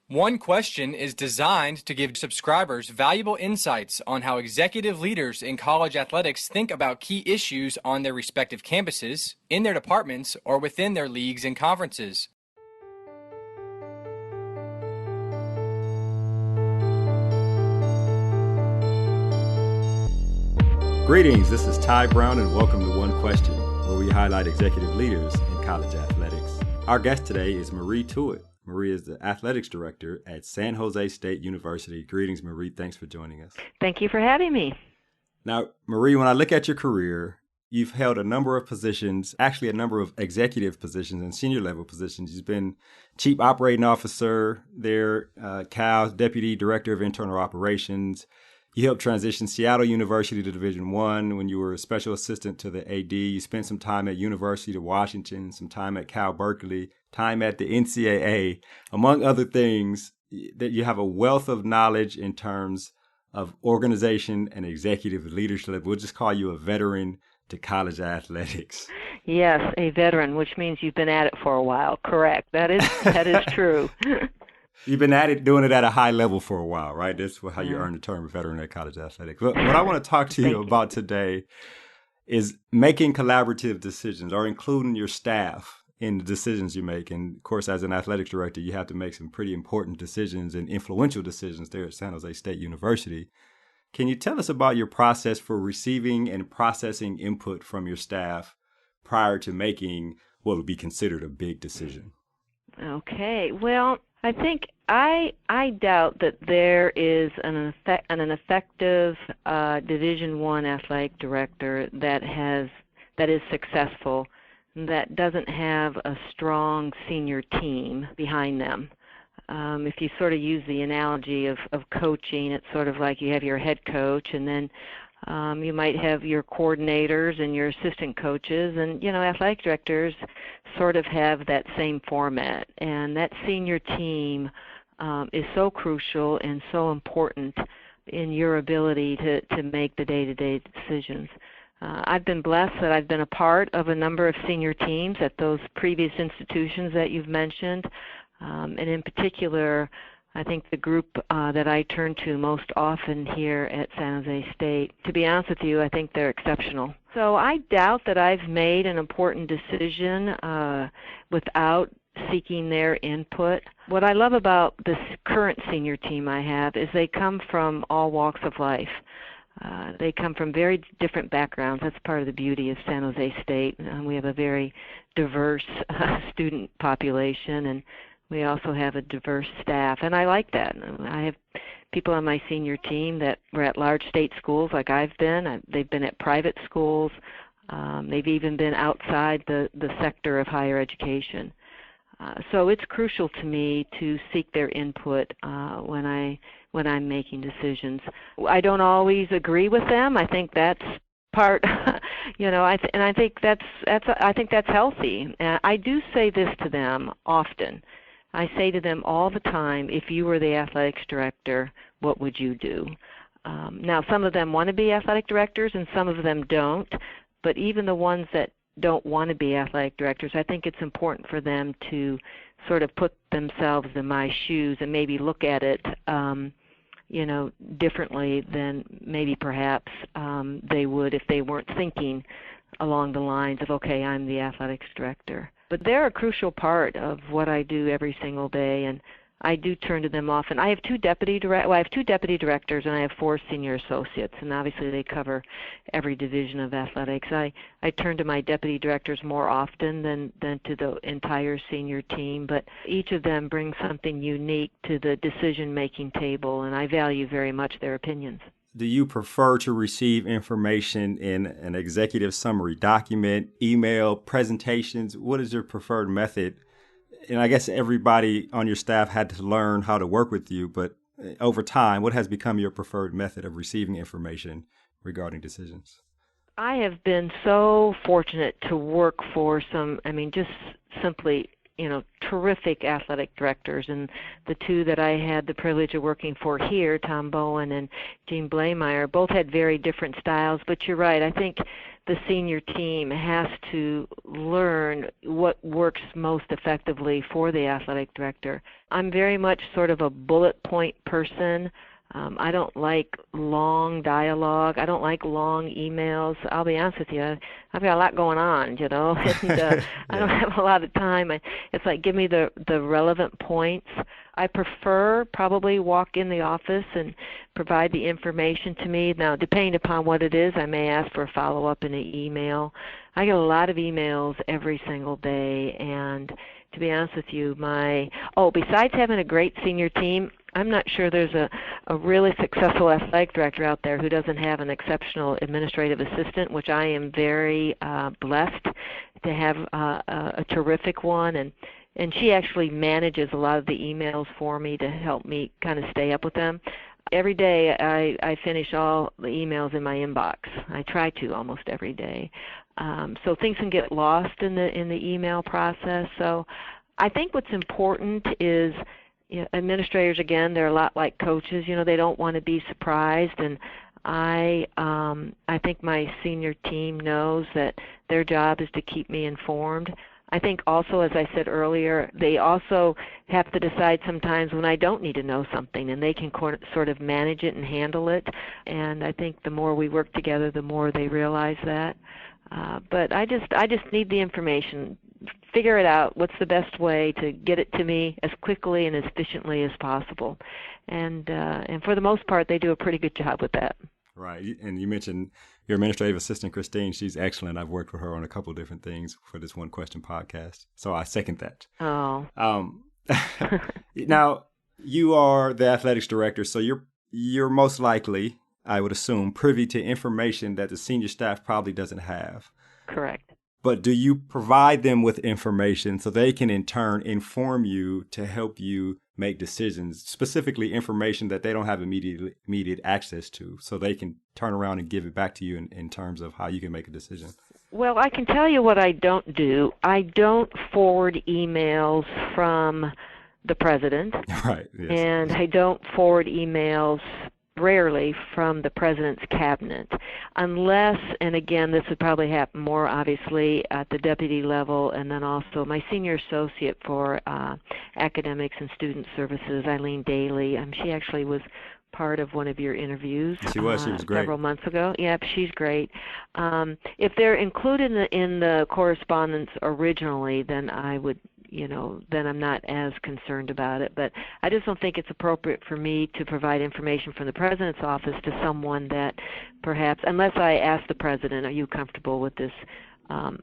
One Question is designed to give subscribers valuable insights on how executive leaders in college athletics think about key issues on their respective campuses, in their departments, or within their leagues and conferences. Greetings, this is Ty Brown and welcome to One Question, where we highlight executive leaders in college athletics. Our guest today is Marie Tuite. Marie is the athletics director at San Jose State University. Greetings, Marie. Thanks for joining us. Thank you for having me. Now, Marie, when I look at your career, you've held a number of positions, actually a number of executive positions and senior level positions. You've been Chief Operating Officer there, Cal's Deputy Director of Internal Operations. You helped transition Seattle University to Division I when you were a special assistant to the AD. You spent some time at University of Washington, some time at Cal Berkeley, time at the NCAA, among other things. That you have a wealth of knowledge in terms of organization and executive leadership. We'll just call you a veteran to college athletics. Yes, a veteran, which means you've been at it for a while. Correct. That is true. You've been at it, doing it at a high level for a while, right? That's how you earn the term veteran at college athletics. But what I want to talk to you about today is making collaborative decisions or including your staff in the decisions you make. And of course, as an athletics director, you have to make some pretty important decisions and influential decisions there at San Jose State University. Can you tell us about your process for receiving and processing input from your staff prior to making what would be considered a big decision? Okay. Well, I think I doubt that there is an effective Division I athletic director that is successful, that doesn't have a strong senior team behind them. If you sort of use the analogy of coaching, it's sort of like you have your head coach, and then you might have your coordinators and your assistant coaches, and athletic directors sort of have that same format. And that senior team is so crucial and so important in your ability to make the day-to-day decisions. I've been blessed that I've been a part of a number of senior teams at those previous institutions that you've mentioned, and in particular, I think the group that I turn to most often here at San Jose State, to be honest with you, I think they're exceptional. So I doubt that I've made an important decision without seeking their input. What I love about this current senior team I have is they come from all walks of life. They come from very different backgrounds. That's part of the beauty of San Jose State. We have a very diverse student population, and we also have a diverse staff, and I like that. I have people on my senior team that were at large state schools like I've been. They've been at private schools. They've even been outside the sector of higher education. So it's crucial to me to seek their input when I'm making decisions. I don't always agree with them. I think that's part, I think that's healthy. I do say this to them often. I say to them all the time, if you were the athletics director, what would you do? Now, some of them want to be athletic directors and some of them don't, but even the ones that don't want to be athletic directors, I think it's important for them to sort of put themselves in my shoes and maybe look at it, differently than maybe perhaps they would if they weren't thinking along the lines of, okay, I'm the athletics director. But they're a crucial part of what I do every single day, and I do turn to them often. I have two deputy directors, and I have 4 senior associates, and obviously they cover every division of athletics. I turn to my deputy directors more often than to the entire senior team, but each of them brings something unique to the decision-making table, and I value very much their opinions. Do you prefer to receive information in an executive summary document, email, presentations? What is your preferred method? And I guess everybody on your staff had to learn how to work with you, but over time, what has become your preferred method of receiving information regarding decisions? I have been so fortunate to work for just simply terrific athletic directors, and the two that I had the privilege of working for here, Tom Bowen and Gene Blameyer, both had very different styles. But you're right. I think the senior team has to learn what works most effectively for the athletic director. I'm very much sort of a bullet point person. I don't like long dialogue. I don't like long emails. I'll be honest with you. I've got a lot going on, and I don't have a lot of time. It's like, give me the relevant points. I prefer probably walk in the office and provide the information to me. Now, depending upon what it is, I may ask for a follow-up in an email. I get a lot of emails every single day, and to be honest with you, besides having a great senior team, I'm not sure there's a really successful athletic director out there who doesn't have an exceptional administrative assistant, which I am very blessed to have a terrific one. And she actually manages a lot of the emails for me to help me kind of stay up with them. Every day I finish all the emails in my inbox. I try to almost every day. So things can get lost in the email process. So I think what's important is, administrators, again, they're a lot like coaches. They don't want to be surprised, and I think my senior team knows that their job is to keep me informed. I think also, as I said earlier, they also have to decide sometimes when I don't need to know something, and they can sort of manage it and handle it. And I think the more we work together, the more they realize that. But I just need the information. Figure it out. What's the best way to get it to me as quickly and as efficiently as possible? And for the most part, they do a pretty good job with that. Right. And you mentioned your administrative assistant, Christine. She's excellent. I've worked with her on a couple of different things for this One Question podcast. So I second that. Oh. Now, you are the athletics director, so you're most likely, I would assume, privy to information that the senior staff probably doesn't have. Correct. But do you provide them with information so they can in turn inform you to help you make decisions, specifically information that they don't have immediate access to, so they can turn around and give it back to you in terms of how you can make a decision? Well, I can tell you what I don't do. I don't forward emails from the president. Right. Yes. And I don't forward emails rarely from the president's cabinet, unless, and again, this would probably happen more obviously at the deputy level, and then also my senior associate for academics and student services, Eileen Daly. She actually was part of one of your interviews. She was great. Several months ago. Yep, she's great. If they're included in the correspondence originally, then I would, then I'm not as concerned about it. But I just don't think it's appropriate for me to provide information from the president's office to someone that perhaps, unless I ask the president, are you comfortable with this?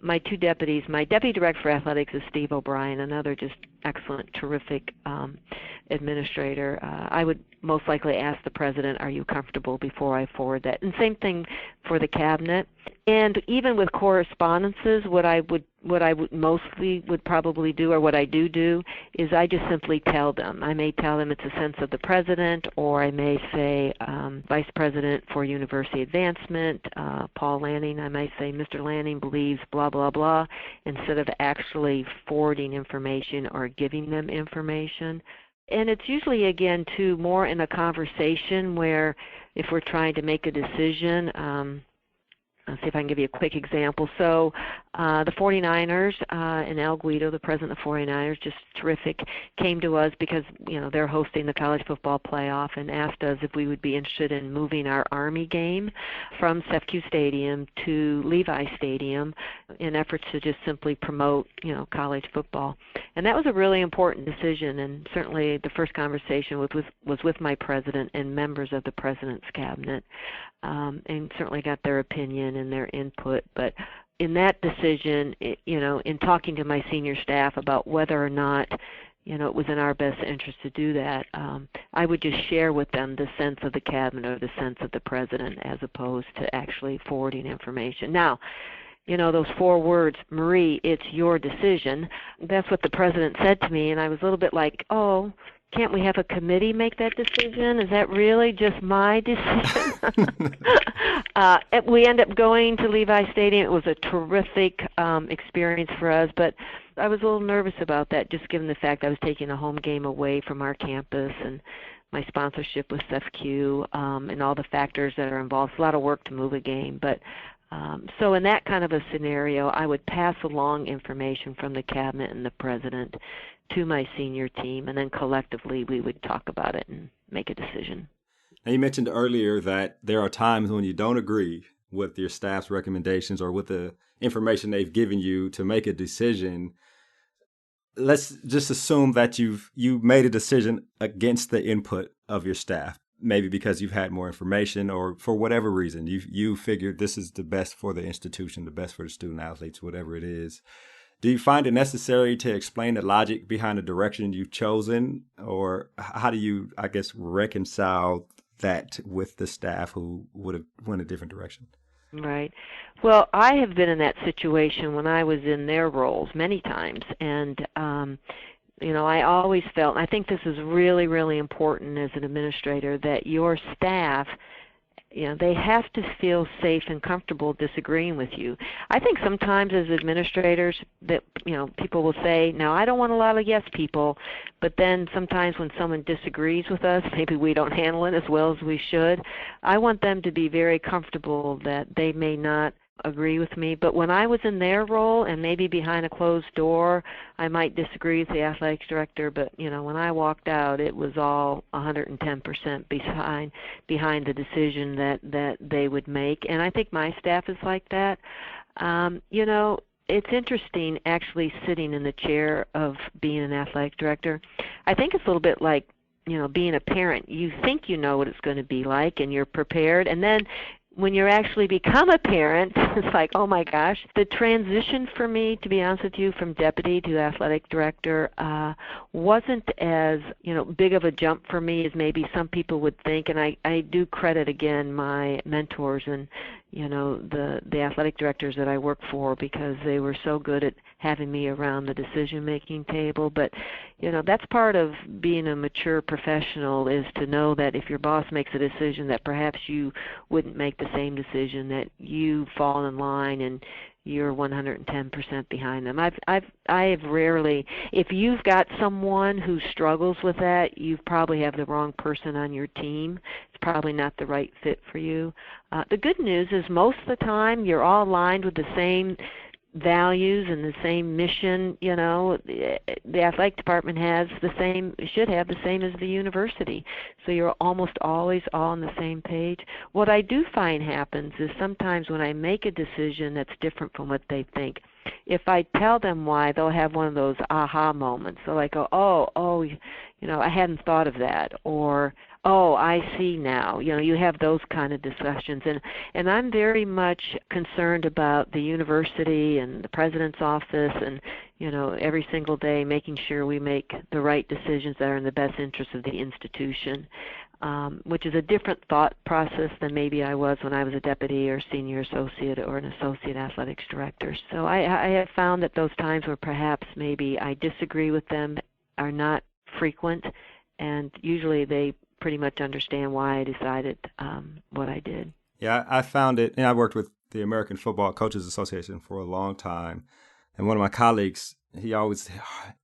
My two deputies, my deputy director for athletics is Steve O'Brien, another just excellent, terrific administrator. I would most likely ask the president, are you comfortable, before I forward that. And same thing for the cabinet. And even with correspondences, what I would mostly would probably do, or what I do, is I just simply tell them. I may tell them it's a sense of the president, or I may say Vice President for University Advancement, Paul Lanning. I might say Mr. Lanning believes blah, blah, blah, instead of actually forwarding information or giving them information. And it's usually, again, too, more in a conversation where if we're trying to make a decision, I'll see if I can give you a quick example. So the 49ers and Al Guido, the president of the 49ers, just terrific, came to us because, they're hosting the college football playoff, and asked us if we would be interested in moving our Army game from CEFCU Stadium to Levi Stadium in efforts to just simply promote, college football. And that was a really important decision, and certainly the first conversation was with my president and members of the president's cabinet, and certainly got their opinion and their input. But in that decision, in talking to my senior staff about whether or not, it was in our best interest to do that, I would just share with them the sense of the cabinet or the sense of the president, as opposed to actually forwarding information. Now, those 4 words, Marie, it's your decision. That's what the president said to me, and I was a little bit like, oh, can't we have a committee make that decision? Is that really just my decision? We end up going to Levi Stadium. It was a terrific experience for us, but I was a little nervous about that, just given the fact I was taking a home game away from our campus and my sponsorship with SEFQ and all the factors that are involved. It's a lot of work to move a game, but so in that kind of a scenario, I would pass along information from the cabinet and the president to my senior team, and then collectively we would talk about it and make a decision. Now, you mentioned earlier that there are times when you don't agree with your staff's recommendations or with the information they've given you to make a decision. Let's just assume that you made a decision against the input of your staff, maybe because you've had more information or for whatever reason. You figured this is the best for the institution, the best for the student athletes, whatever it is. Do you find it necessary to explain the logic behind the direction you've chosen, or how do you, I guess, reconcile that with the staff who would have went a different direction? Right. Well, I have been in that situation when I was in their roles many times, and I always felt, and I think this is really, really important as an administrator, that your staff, they have to feel safe and comfortable disagreeing with you. I think sometimes as administrators that, people will say, now I don't want a lot of yes people, but then sometimes when someone disagrees with us, maybe we don't handle it as well as we should. I want them to be very comfortable that they may not agree with me, but when I was in their role and maybe behind a closed door, I might disagree with the athletics director, but when I walked out, it was all 110% behind the decision that they would make, and I think my staff is like that. It's interesting actually sitting in the chair of being an athletic director. I think it's a little bit like being a parent. You think you know what it's going to be like and you're prepared, and then when you actually become a parent, it's like, oh my gosh. The transition for me, to be honest with you, from deputy to athletic director wasn't as, big of a jump for me as maybe some people would think. And I do credit, again, my mentors and, the athletic directors that I work for, because they were so good at having me around the decision-making table. But, that's part of being a mature professional, is to know that if your boss makes a decision that perhaps you wouldn't make the same decision, that you fall in line and you're 110% behind them. I have rarely, if you've got someone who struggles with that, you probably have the wrong person on your team. It's probably not the right fit for you. The good news is most of the time you're all aligned with the same values and the same mission. The athletic department should have the same as the university. So you're almost always all on the same page. What I do find happens is sometimes when I make a decision that's different from what they think, if I tell them why, they'll have one of those aha moments. They'll like go, oh, I hadn't thought of that, or oh, I see now. You have those kind of discussions. And I'm very much concerned about the university and the president's office and, every single day making sure we make the right decisions that are in the best interest of the institution, which is a different thought process than maybe I was when I was a deputy or senior associate or an associate athletics director. So I have found that those times where perhaps maybe I disagree with them are not frequent, and usually they pretty much understand why I decided what I did. Yeah, I found it, and I worked with the American Football Coaches Association for a long time. And one of my colleagues, he always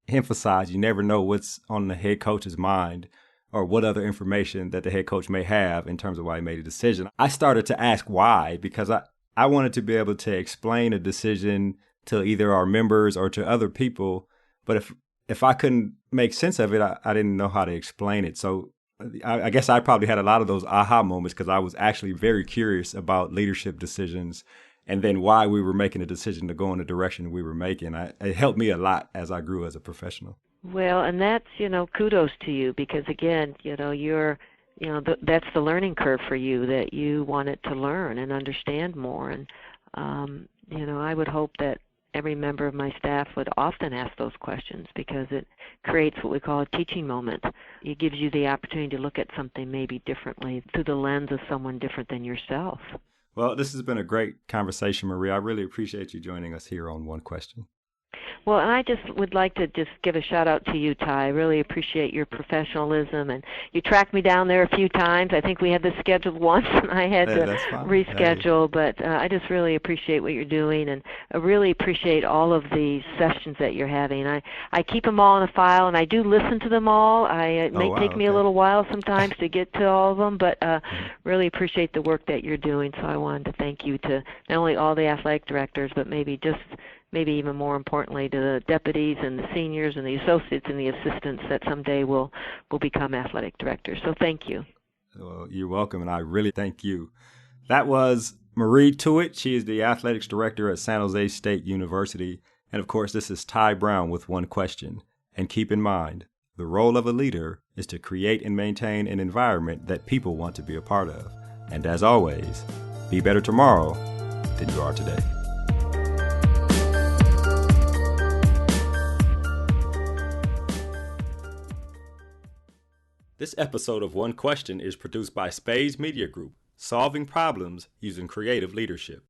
emphasized you never know what's on the head coach's mind or what other information that the head coach may have in terms of why he made a decision. I started to ask why, because I wanted to be able to explain a decision to either our members or to other people. But if I couldn't make sense of it, I didn't know how to explain it. So I guess I probably had a lot of those aha moments because I was actually very curious about leadership decisions and then why we were making a decision to go in the direction we were making. It helped me a lot as I grew as a professional. Well, and that's, kudos to you, because again, you're, that's the learning curve for you, that you wanted to learn and understand more. And, I would hope that every member of my staff would often ask those questions, because it creates what we call a teaching moment. It gives you the opportunity to look at something maybe differently through the lens of someone different than yourself. Well, this has been a great conversation, Marie. I really appreciate you joining us here on One Question. Well, and I just would like to just give a shout out to you, Ty. I really appreciate your professionalism, and you tracked me down there a few times. I think we had this scheduled once, and I had to That's fine. Hey. reschedule. But I just really appreciate what you're doing, and I really appreciate all of the sessions that you're having. I keep them all in a file, and I do listen to them all. It Oh, may wow. take me a Okay. little while sometimes to get to all of them, but really appreciate the work that you're doing. So I wanted to thank you to not only all the athletic directors, but maybe even more importantly, to the deputies and the seniors and the associates and the assistants that someday will become athletic directors. So thank you. Well, you're welcome, and I really thank you. That was Marie Tuite. She is the athletics director at San Jose State University. And of course, this is Ty Brown with one question. And keep in mind, the role of a leader is to create and maintain an environment that people want to be a part of. And as always, be better tomorrow than you are today. This episode of One Question is produced by Spades Media Group, solving problems using creative leadership.